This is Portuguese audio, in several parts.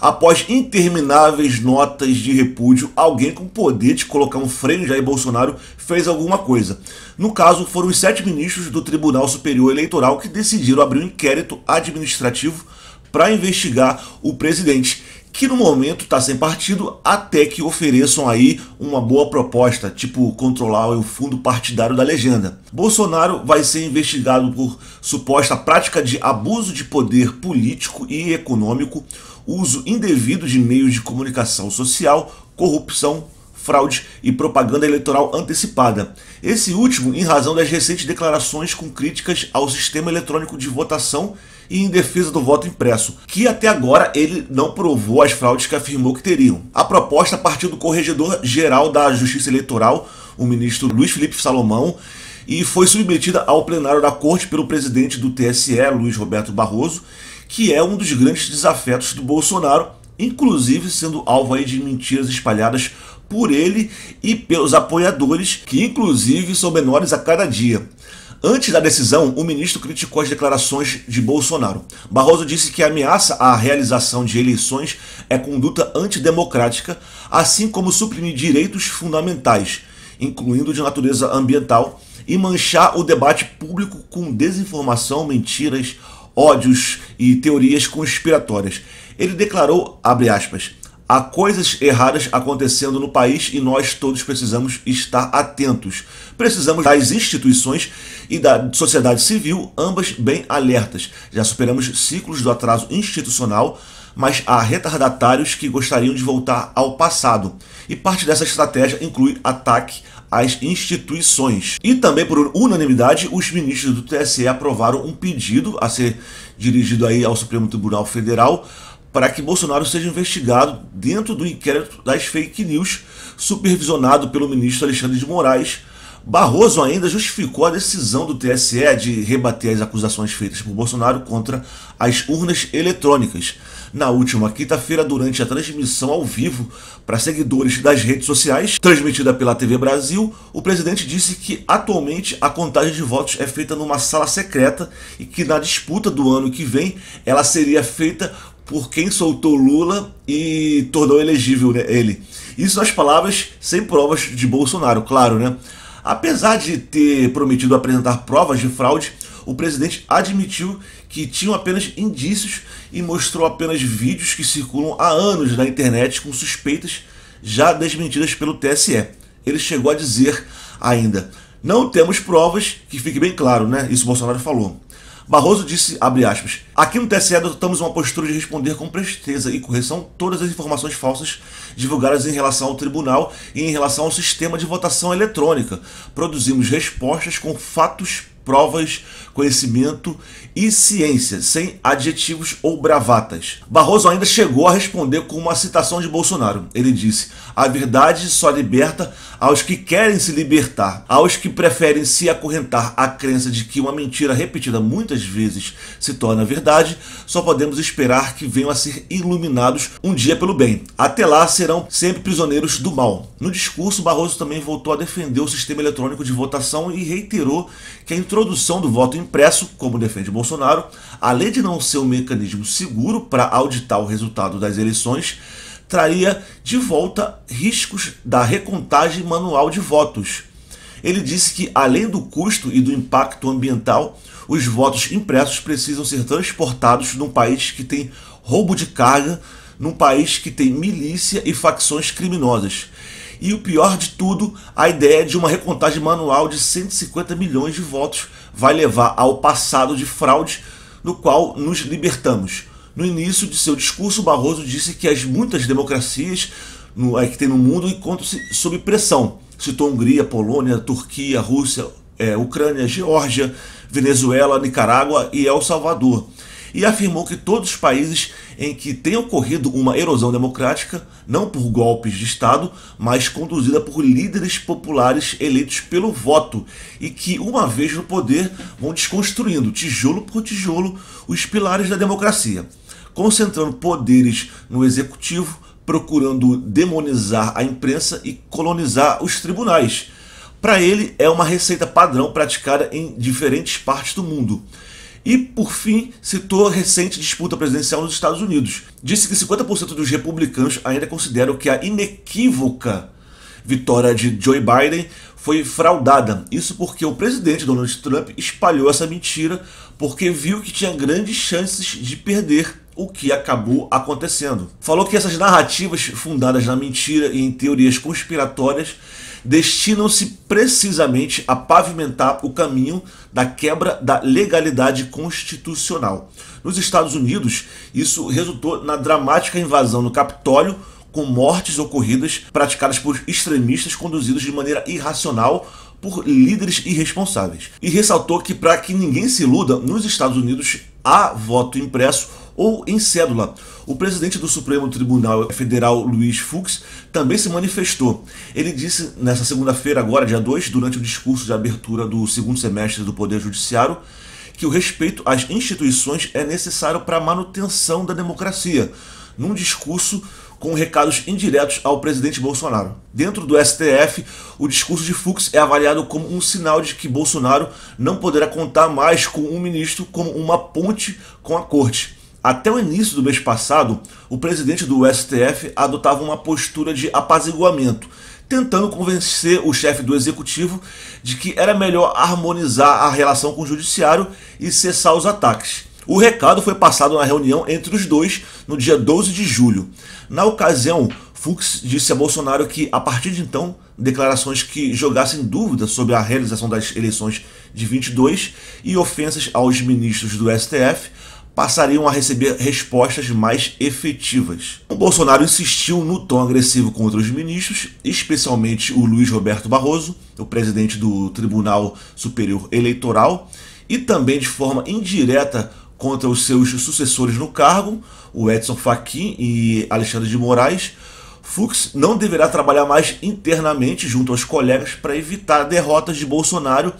Após intermináveis notas de repúdio, alguém com poder de colocar um freio em Jair Bolsonaro fez alguma coisa. No caso, foram os 7 ministros do Tribunal Superior Eleitoral que decidiram abrir um inquérito administrativo para investigar o presidente, que no momento está sem partido até que ofereçam aí uma boa proposta, tipo controlar o fundo partidário da legenda. Bolsonaro vai ser investigado por suposta prática de abuso de poder político e econômico, uso indevido de meios de comunicação social, corrupção, fraude e propaganda eleitoral antecipada. Esse último em razão das recentes declarações com críticas ao sistema eletrônico de votação e em defesa do voto impresso, que até agora ele não provou as fraudes que afirmou que teriam. A proposta partiu do Corregedor-Geral da Justiça Eleitoral, o ministro Luiz Felipe Salomão, e foi submetida ao plenário da Corte pelo presidente do TSE, Luiz Roberto Barroso, que é um dos grandes desafetos do Bolsonaro, inclusive sendo alvo aí de mentiras espalhadas por ele e pelos apoiadores, que inclusive são menores a cada dia. Antes da decisão, o ministro criticou as declarações de Bolsonaro. Barroso disse que a ameaça à realização de eleições é conduta antidemocrática, assim como suprimir direitos fundamentais, incluindo de natureza ambiental, e manchar o debate público com desinformação, mentiras, ódios e teorias conspiratórias. Ele declarou, abre aspas, há coisas erradas acontecendo no país e nós todos precisamos estar atentos. Precisamos das instituições e da sociedade civil, ambas bem alertas. Já superamos ciclos do atraso institucional, mas há retardatários que gostariam de voltar ao passado. E parte dessa estratégia inclui ataque às instituições. E também, por unanimidade, os ministros do TSE aprovaram um pedido a ser dirigido aí ao Supremo Tribunal Federal para que Bolsonaro seja investigado dentro do inquérito das fake news, supervisionado pelo ministro Alexandre de Moraes. Barroso ainda justificou a decisão do TSE de rebater as acusações feitas por Bolsonaro contra as urnas eletrônicas. Na última quinta-feira, durante a transmissão ao vivo para seguidores das redes sociais, transmitida pela TV Brasil, o presidente disse que atualmente a contagem de votos é feita numa sala secreta e que na disputa do ano que vem ela seria feita por quem soltou Lula e tornou elegível, né, ele. Isso nas palavras sem provas de Bolsonaro, claro, né? Apesar de ter prometido apresentar provas de fraude, o presidente admitiu que tinham apenas indícios e mostrou apenas vídeos que circulam há anos na internet com suspeitas já desmentidas pelo TSE. Ele chegou a dizer ainda, não temos provas, que fique bem claro, né? Isso Bolsonaro falou. Barroso disse, abre aspas, aqui no TSE adotamos uma postura de responder com presteza e correção todas as informações falsas divulgadas em relação ao tribunal e em relação ao sistema de votação eletrônica. Produzimos respostas com fatos, provas, conhecimento e ciência, sem adjetivos ou bravatas. Barroso ainda chegou a responder com uma citação de Bolsonaro. Ele disse, a verdade só liberta aos que querem se libertar, aos que preferem se acorrentar à crença de que uma mentira repetida muitas vezes se torna verdade, só podemos esperar que venham a ser iluminados um dia pelo bem. Até lá serão sempre prisioneiros do mal. No discurso, Barroso também voltou a defender o sistema eletrônico de votação e reiterou que a introdução do voto impresso, como defende Bolsonaro, além de não ser um mecanismo seguro para auditar o resultado das eleições, traria de volta riscos da recontagem manual de votos. Ele disse que, além do custo e do impacto ambiental, os votos impressos precisam ser transportados num país que tem roubo de carga, num país que tem milícia e facções criminosas. E o pior de tudo, a ideia de uma recontagem manual de 150 milhões de votos vai levar ao passado de fraude no qual nos libertamos. No início de seu discurso, Barroso disse que as muitas democracias que tem no mundo encontram-se sob pressão. Citou Hungria, Polônia, Turquia, Rússia, Ucrânia, Geórgia, Venezuela, Nicarágua e El Salvador. E afirmou que todos os países em que tem ocorrido uma erosão democrática, não por golpes de Estado, mas conduzida por líderes populares eleitos pelo voto, e que, uma vez no poder, vão desconstruindo, tijolo por tijolo, os pilares da democracia, concentrando poderes no executivo, procurando demonizar a imprensa e colonizar os tribunais. Para ele, é uma receita padrão praticada em diferentes partes do mundo. E, por fim, citou a recente disputa presidencial nos Estados Unidos. Disse que 50% dos republicanos ainda consideram que a inequívoca vitória de Joe Biden foi fraudada. Isso porque o presidente Donald Trump espalhou essa mentira porque viu que tinha grandes chances de perder, o que acabou acontecendo. Falou que essas narrativas fundadas na mentira e em teorias conspiratórias destinam-se precisamente a pavimentar o caminho da quebra da legalidade constitucional. Nos Estados Unidos, isso resultou na dramática invasão no Capitólio, com mortes ocorridas praticadas por extremistas conduzidos de maneira irracional por líderes irresponsáveis. E ressaltou que, para que ninguém se iluda, nos Estados Unidos há voto impresso ou em cédula. O presidente do Supremo Tribunal Federal, Luiz Fux, também se manifestou. Ele disse nessa segunda-feira, agora dia 2, durante o discurso de abertura do segundo semestre do Poder Judiciário, que o respeito às instituições é necessário para a manutenção da democracia, num discurso com recados indiretos ao presidente Bolsonaro. Dentro do STF, o discurso de Fux é avaliado como um sinal de que Bolsonaro não poderá contar mais com um ministro como uma ponte com a corte. Até o início do mês passado, o presidente do STF adotava uma postura de apaziguamento, tentando convencer o chefe do executivo de que era melhor harmonizar a relação com o judiciário e cessar os ataques. O recado foi passado na reunião entre os dois no dia 12 de julho. Na ocasião, Fux disse a Bolsonaro que, a partir de então, declarações que jogassem dúvidas sobre a realização das eleições de 22 e ofensas aos ministros do STF passariam a receber respostas mais efetivas. O Bolsonaro insistiu no tom agressivo contra os ministros, especialmente o Luiz Roberto Barroso, o presidente do Tribunal Superior Eleitoral, e também de forma indireta contra os seus sucessores no cargo, o Edson Fachin e Alexandre de Moraes. Fux não deverá trabalhar mais internamente junto aos colegas para evitar derrotas de Bolsonaro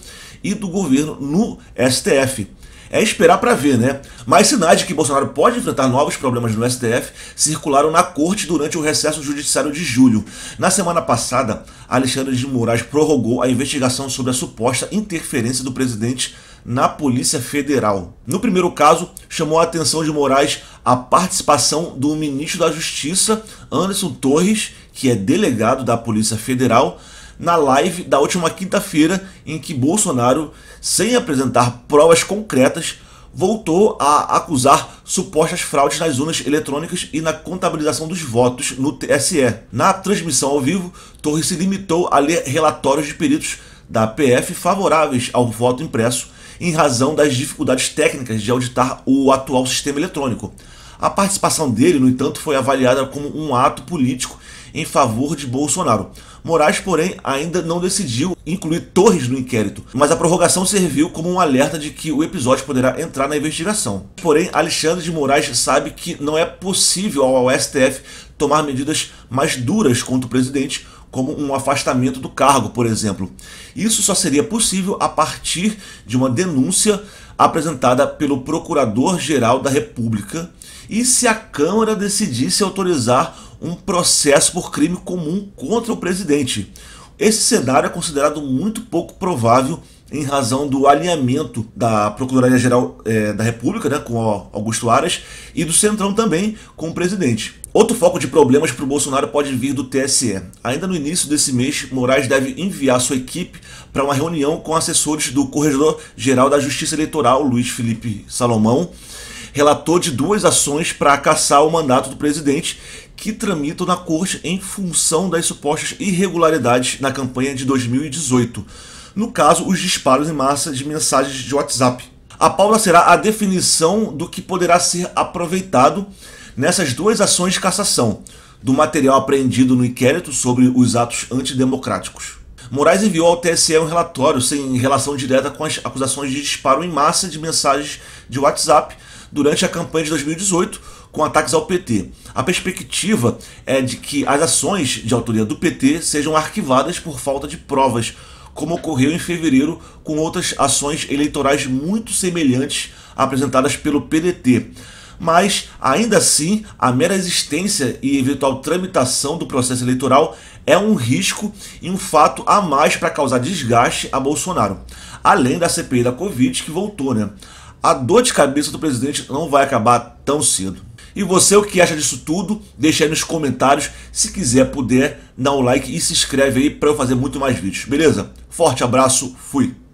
e do governo no STF. É esperar para ver, né? Mas sinais de que Bolsonaro pode enfrentar novos problemas no STF circularam na corte durante o recesso judiciário de julho. Na semana passada, Alexandre de Moraes prorrogou a investigação sobre a suposta interferência do presidente na Polícia Federal. No primeiro caso, chamou a atenção de Moraes a participação do ministro da Justiça, Anderson Torres, que é delegado da Polícia Federal, na live da última quinta-feira, em que Bolsonaro, sem apresentar provas concretas, voltou a acusar supostas fraudes nas urnas eletrônicas e na contabilização dos votos no TSE. Na transmissão ao vivo, Torres se limitou a ler relatórios de peritos da PF favoráveis ao voto impresso, em razão das dificuldades técnicas de auditar o atual sistema eletrônico. A participação dele, no entanto, foi avaliada como um ato político em favor de Bolsonaro. Moraes, porém, ainda não decidiu incluir Torres no inquérito, mas a prorrogação serviu como um alerta de que o episódio poderá entrar na investigação. Porém, Alexandre de Moraes sabe que não é possível ao STF tomar medidas mais duras contra o presidente, como um afastamento do cargo, por exemplo. Isso só seria possível a partir de uma denúncia apresentada pelo Procurador-Geral da República e se a Câmara decidisse autorizar um processo por crime comum contra o presidente. Esse cenário é considerado muito pouco provável em razão do alinhamento da Procuradoria-Geral da República, né, com Augusto Aras, e do Centrão também com o presidente. Outro foco de problemas para o Bolsonaro pode vir do TSE. Ainda no início desse mês, Moraes deve enviar sua equipe para uma reunião com assessores do Corregedor-Geral da Justiça Eleitoral, Luiz Felipe Salomão, relator de 2 ações para cassar o mandato do presidente que tramitam na corte em função das supostas irregularidades na campanha de 2018. No caso, os disparos em massa de mensagens de WhatsApp. A pauta será a definição do que poderá ser aproveitado nessas 2 ações de cassação, do material apreendido no inquérito sobre os atos antidemocráticos. Moraes enviou ao TSE um relatório sem relação direta com as acusações de disparo em massa de mensagens de WhatsApp durante a campanha de 2018, com ataques ao PT. A perspectiva é de que as ações de autoria do PT sejam arquivadas por falta de provas, como ocorreu em fevereiro com outras ações eleitorais muito semelhantes apresentadas pelo PDT. Mas, ainda assim, a mera existência e eventual tramitação do processo eleitoral é um risco e um fato a mais para causar desgaste a Bolsonaro, além da CPI da Covid que voltou, né? a dor de cabeça do presidente não vai acabar tão cedo. E você, o que acha disso tudo? Deixa aí nos comentários. Se quiser, puder, dá um like e se inscreve aí para eu fazer muito mais vídeos, beleza? Forte abraço, fui!